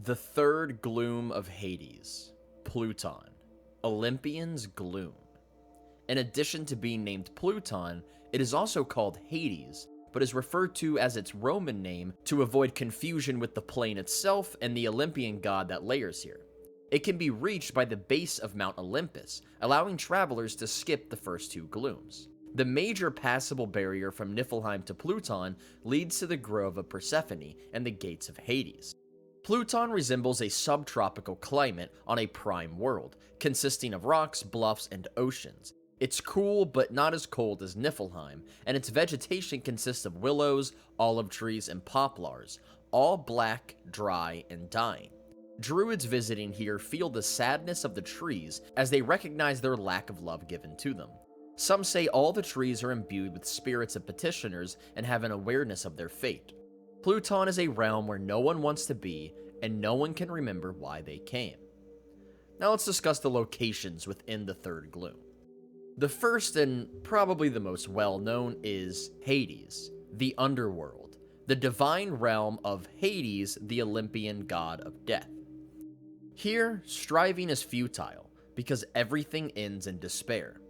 The third gloom of Hades, Pluton, Olympian's gloom. In addition to being named Pluton, it is also called Hades, but is referred to as its Roman name to avoid confusion with the plane itself and the Olympian god that layers here. It can be reached by the base of Mount Olympus, allowing travelers to skip the first two glooms. The major passable barrier from Niflheim to Pluton leads to the Grove of Persephone and the Gates of Hades. Pluton resembles a subtropical climate on a prime world, consisting of rocks, bluffs, and oceans. It's cool, but not as cold as Niflheim, and its vegetation consists of willows, olive trees, and poplars, all black, dry, and dying. Druids visiting here feel the sadness of the trees as they recognize their lack of love given to them. Some say all the trees are imbued with spirits of petitioners and have an awareness of their fate. Pluton is a realm where no one wants to be, and no one can remember why they came. Now let's discuss the locations within the third gloom. The first and probably the most well-known is Hades, the underworld, the divine realm of Hades, the Olympian god of death. Here, striving is futile, because everything ends in despair.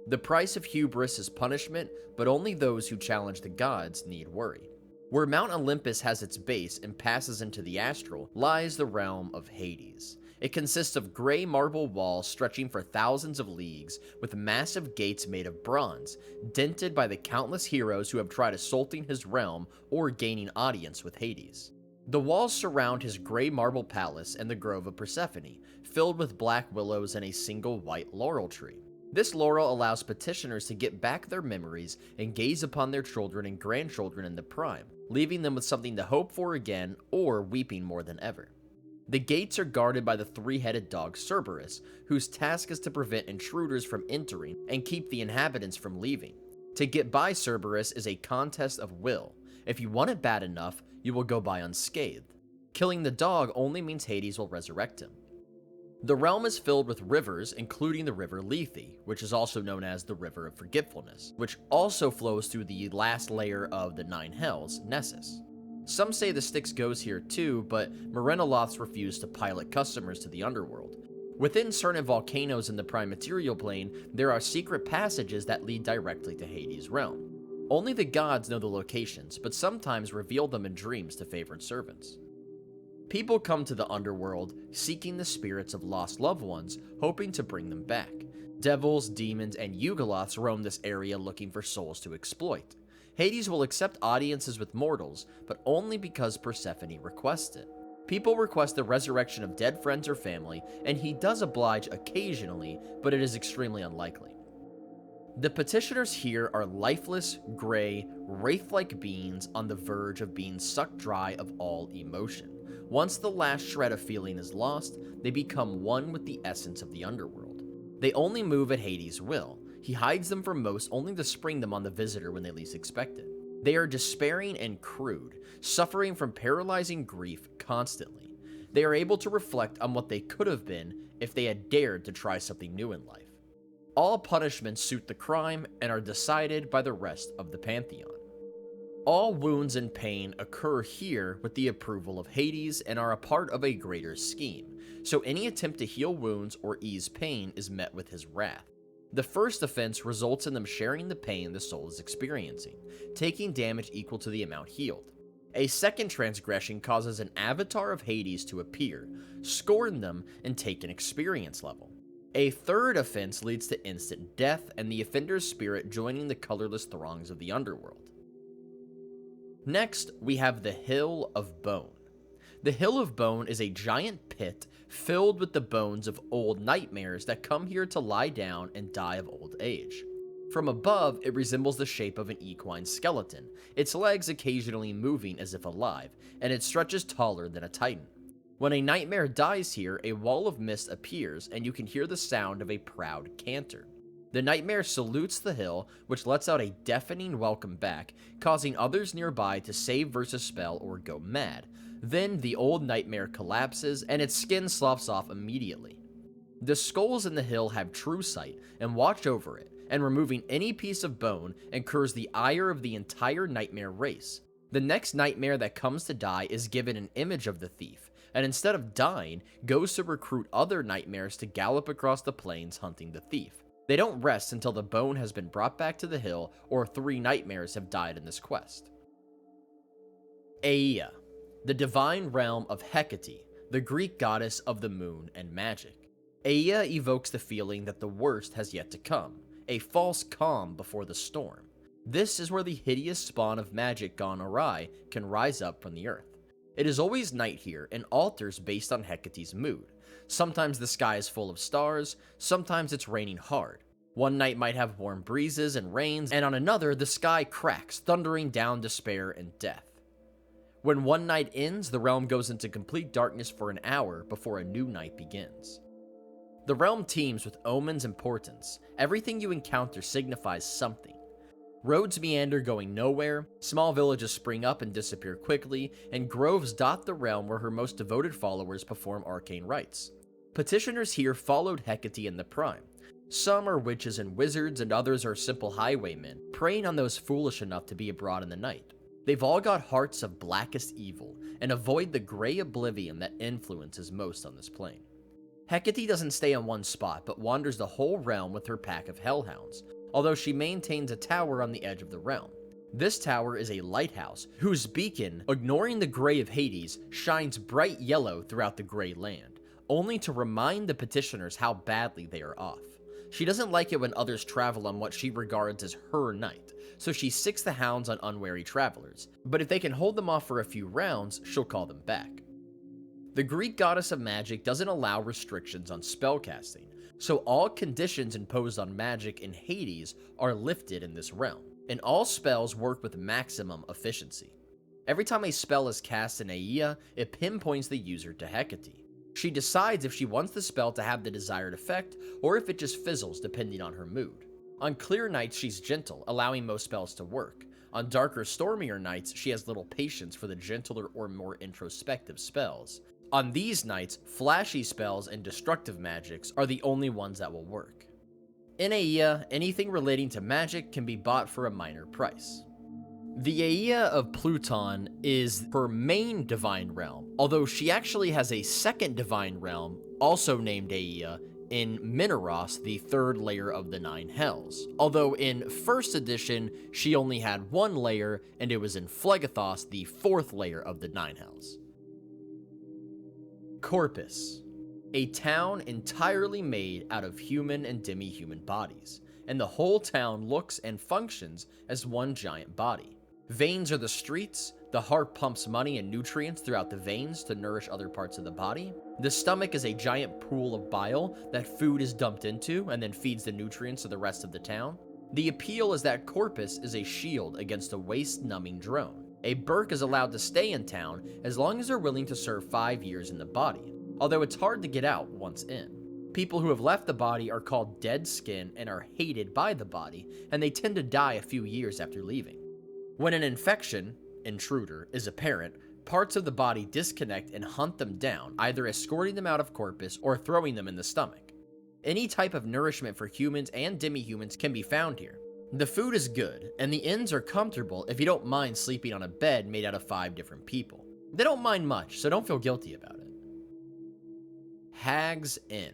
The price of hubris is punishment, but only those who challenge the gods need worry. Where Mount Olympus has its base and passes into the astral lies the realm of Hades. It consists of gray marble walls stretching for thousands of leagues, with massive gates made of bronze, dented by the countless heroes who have tried assaulting his realm or gaining audience with Hades. The walls surround his gray marble palace and the Grove of Persephone, filled with black willows and a single white laurel tree. This laurel allows petitioners to get back their memories and gaze upon their children and grandchildren in the prime, leaving them with something to hope for again or weeping more than ever. The gates are guarded by the three-headed dog Cerberus, whose task is to prevent intruders from entering and keep the inhabitants from leaving. To get by Cerberus is a contest of will. If you want it bad enough, you will go by unscathed. Killing the dog only means Hades will resurrect him. The realm is filled with rivers, including the river Lethe, which is also known as the River of Forgetfulness, which also flows through the last layer of the Nine Hells, Nessus. Some say the Styx goes here too, but Merenoloths refuse to pilot customers to the underworld. Within certain volcanoes in the prime material plane, there are secret passages that lead directly to Hades' realm. Only the gods know the locations, but sometimes reveal them in dreams to favored servants. People come to the underworld seeking the spirits of lost loved ones, hoping to bring them back. Devils, demons, and Yugoloths roam this area looking for souls to exploit. Hades will accept audiences with mortals, but only because Persephone requests it. People request the resurrection of dead friends or family, and he does oblige occasionally, but it is extremely unlikely. The petitioners here are lifeless, gray, wraith-like beings on the verge of being sucked dry of all emotion. Once the last shred of feeling is lost, they become one with the essence of the underworld. They only move at Hades' will. He hides them from most only to spring them on the visitor when they least expect it. They are despairing and crude, suffering from paralyzing grief constantly. They are able to reflect on what they could have been if they had dared to try something new in life. All punishments suit the crime and are decided by the rest of the pantheon. All wounds and pain occur here with the approval of Hades and are a part of a greater scheme, so any attempt to heal wounds or ease pain is met with his wrath. The first offense results in them sharing the pain the soul is experiencing, taking damage equal to the amount healed. A second transgression causes an avatar of Hades to appear, scorn them, and take an experience level. A third offense leads to instant death and the offender's spirit joining the colorless throngs of the underworld. Next, we have the Hill of Bone. The Hill of Bone is a giant pit filled with the bones of old nightmares that come here to lie down and die of old age. From above, it resembles the shape of an equine skeleton, its legs occasionally moving as if alive, and it stretches taller than a titan. When a nightmare dies here, a wall of mist appears and you can hear the sound of a proud canter. The nightmare salutes the hill, which lets out a deafening welcome back, causing others nearby to save versus spell or go mad. Then the old nightmare collapses and its skin sloughs off immediately. The skulls in the hill have true sight and watch over it, and removing any piece of bone incurs the ire of the entire nightmare race. The next nightmare that comes to die is given an image of the thief, and instead of dying, goes to recruit other nightmares to gallop across the plains hunting the thief. They don't rest until the bone has been brought back to the hill or 3 nightmares have died in this quest. Aeaea, the divine realm of Hecate, the Greek goddess of the moon and magic. Aeaea evokes the feeling that the worst has yet to come, a false calm before the storm. This is where the hideous spawn of magic gone awry can rise up from the earth. It is always night here and alters based on Hecate's mood. Sometimes the sky is full of stars, sometimes it's raining hard. One night might have warm breezes and rains, and on another the sky cracks, thundering down despair and death. When one night ends, the realm goes into complete darkness for an hour before a new night begins. The realm teems with omens and portents. Everything you encounter signifies something. Roads meander going nowhere, small villages spring up and disappear quickly, and groves dot the realm where her most devoted followers perform arcane rites. Petitioners here followed Hecate in the prime. Some are witches and wizards, and others are simple highwaymen, preying on those foolish enough to be abroad in the night. They've all got hearts of blackest evil, and avoid the gray oblivion that influences most on this plane. Hecate doesn't stay in one spot, but wanders the whole realm with her pack of hellhounds, although she maintains a tower on the edge of the realm. This tower is a lighthouse, whose beacon, ignoring the gray of Hades, shines bright yellow throughout the gray land, only to remind the petitioners how badly they are off. She doesn't like it when others travel on what she regards as her night, so she sicks the hounds on unwary travelers, but if they can hold them off for a few rounds, she'll call them back. The Greek goddess of magic doesn't allow restrictions on spellcasting, so all conditions imposed on magic in Hades are lifted in this realm, and all spells work with maximum efficiency. Every time a spell is cast in Aeaea, it pinpoints the user to Hecate. She decides if she wants the spell to have the desired effect, or if it just fizzles depending on her mood. On clear nights, she's gentle, allowing most spells to work. On darker, stormier nights, she has little patience for the gentler or more introspective spells. On these nights, flashy spells and destructive magics are the only ones that will work. In Aeaea, anything relating to magic can be bought for a minor price. The Aeaea of Pluton is her main divine realm, although she actually has a second divine realm, also named Aeaea, in Minneros, the 3rd layer of the 9 hells. Although in 1st edition, she only had 1 layer, and it was in Phlegethos, the 4th layer of the 9 hells. Corpus, a town entirely made out of human and demi-human bodies, and the whole town looks and functions as one giant body. Veins are the streets, the heart pumps money and nutrients throughout the veins to nourish other parts of the body. The stomach is a giant pool of bile that food is dumped into and then feeds the nutrients to the rest of the town. The appeal is that Corpus is a shield against a waste-numbing drone. A Berk is allowed to stay in town as long as they're willing to serve 5 years in the body, although it's hard to get out once in. People who have left the body are called dead skin and are hated by the body, and they tend to die a few years after leaving. When an infection, intruder, is apparent, parts of the body disconnect and hunt them down, either escorting them out of Corpus or throwing them in the stomach. Any type of nourishment for humans and demi-humans can be found here. The food is good, and the inns are comfortable if you don't mind sleeping on a bed made out of 5 different people. They don't mind much, so don't feel guilty about it. Hag's End.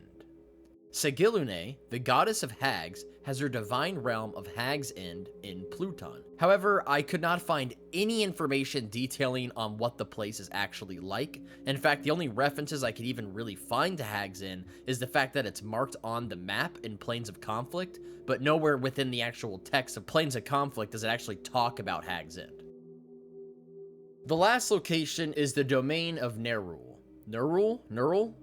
Cegilune, the goddess of hags, has her divine realm of Hag's End in Pluton. However, I could not find any information detailing on what the place is actually like. In fact, the only references I could even really find to Hag's End is the fact that it's marked on the map in Plains of Conflict, but nowhere within the actual text of Plains of Conflict does it actually talk about Hag's End. The last location is the domain of Nerull. Nerull?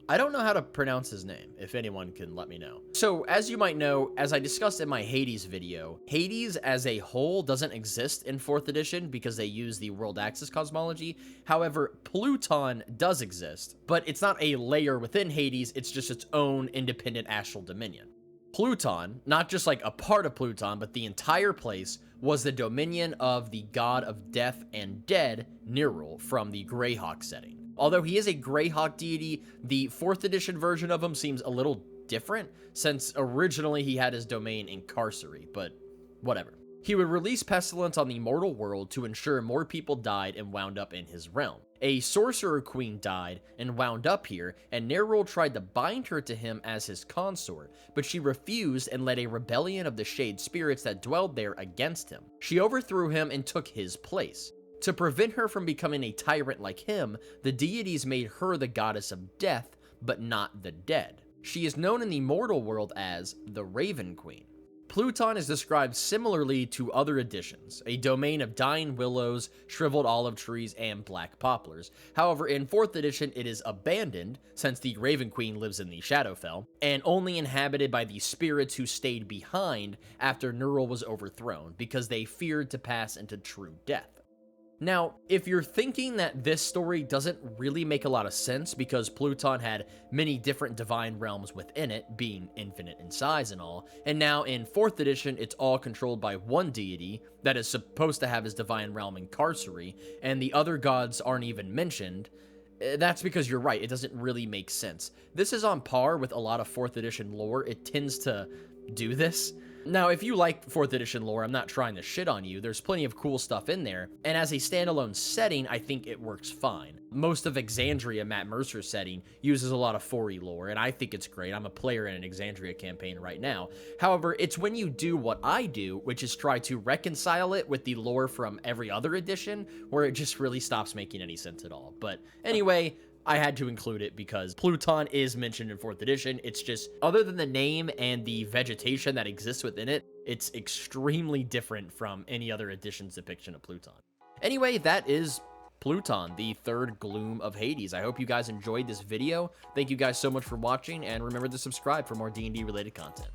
I don't know how to pronounce his name, if anyone can let me know. So, as you might know, as I discussed in my Hades video, Hades as a whole doesn't exist in 4th edition because they use the world axis cosmology. However, Pluton does exist, but it's not a layer within Hades, it's just its own independent astral dominion. Pluton, not just like a part of Pluton, but the entire place, was the dominion of the god of death and dead, Nerull, from the Greyhawk setting. Although he is a Greyhawk deity, the 4th edition version of him seems a little different, since originally he had his domain in Carcery, but whatever. He would release pestilence on the mortal world to ensure more people died and wound up in his realm. A sorcerer queen died and wound up here, and Nerull tried to bind her to him as his consort, but she refused and led a rebellion of the shade spirits that dwelled there against him. She overthrew him and took his place. To prevent her from becoming a tyrant like him, the deities made her the goddess of death, but not the dead. She is known in the mortal world as the Raven Queen. Pluton is described similarly to other editions, a domain of dying willows, shriveled olive trees, and black poplars. However, in 4th edition, it is abandoned, since the Raven Queen lives in the Shadowfell, and only inhabited by the spirits who stayed behind after Nerull was overthrown, because they feared to pass into true death. Now, if you're thinking that this story doesn't really make a lot of sense because Pluton had many different divine realms within it, being infinite in size and all, and now in 4th edition it's all controlled by one deity that is supposed to have his divine realm in Carcery, and the other gods aren't even mentioned, that's because you're right, it doesn't really make sense. This is on par with a lot of 4th edition lore. It tends to do this. Now, if you like 4th edition lore, I'm not trying to shit on you, there's plenty of cool stuff in there, and as a standalone setting, I think it works fine. Most of Exandria, Matt Mercer's setting, uses a lot of 4E lore, and I think it's great. I'm a player in an Exandria campaign right now. However, it's when you do what I do, which is try to reconcile it with the lore from every other edition, where it just really stops making any sense at all. But anyway, I had to include it because Pluton is mentioned in 4th edition. It's just, other than the name and the vegetation that exists within it, it's extremely different from any other edition's depiction of Pluton. Anyway, that is Pluton, the 3rd Gloom of Hades. I hope you guys enjoyed this video. Thank you guys so much for watching, and remember to subscribe for more D&D related content.